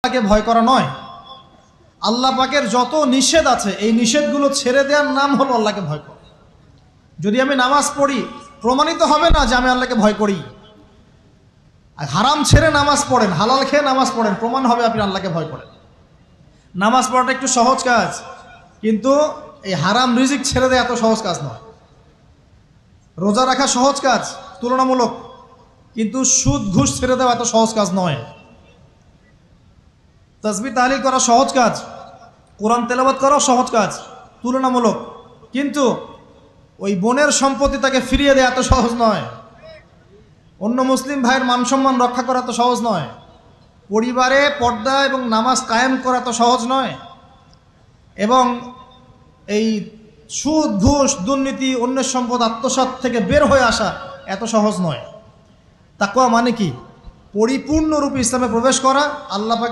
আল্লাহকে ভয় করা নয়। আল্লাহ পাকের যত নিষেধ আছে এই নিষেধগুলো ছেড়ে দেওয়ার নাম হলো আল্লাহকে ভয় করা। যদি আমি নামাজ পড়ি, প্রমাণিত হবে না যে আমি আল্লাহকে ভয় করি। হারাম ছেড়ে নামাজ পড়েন, হালাল খেয়ে নামাজ পড়েন, প্রমাণ হবে আপনি আল্লাহকে ভয় করেন। নামাজ পড়াটা একটু সহজ কাজ, কিন্তু এই হারাম রিজিক ছেড়ে দেওয়া এত সহজ কাজ নয়। রোজা রাখা সহজ কাজ তুলনামূলক, কিন্তু সুদ ঘুষ ছেড়ে দেওয়া এত সহজ কাজ নয়। তাসবিহ তাহলিল করা সহজ কাজ, কোরআন তেলাওয়াত করাও সহজ কাজ তুলনামূলক, কিন্তু ওই বোনের সম্পত্তি তাকে ফিরিয়ে দেওয়া এত সহজ নয়। অন্য মুসলিম ভাইয়ের মান সম্মান রক্ষা করা তো সহজ নয়। পরিবারে পর্দা এবং নামাজ কায়েম করা তো সহজ নয়। এবং এই সুদ ঘুষ দুর্নীতি অন্যের সম্পদ আত্মসাৎ থেকে বের হয়ে আসা এত সহজ নয়। তাকওয়া মানে কি? পরিপূর্ণরূপে ইসলামে প্রবেশ করা, আল্লাহ পাকের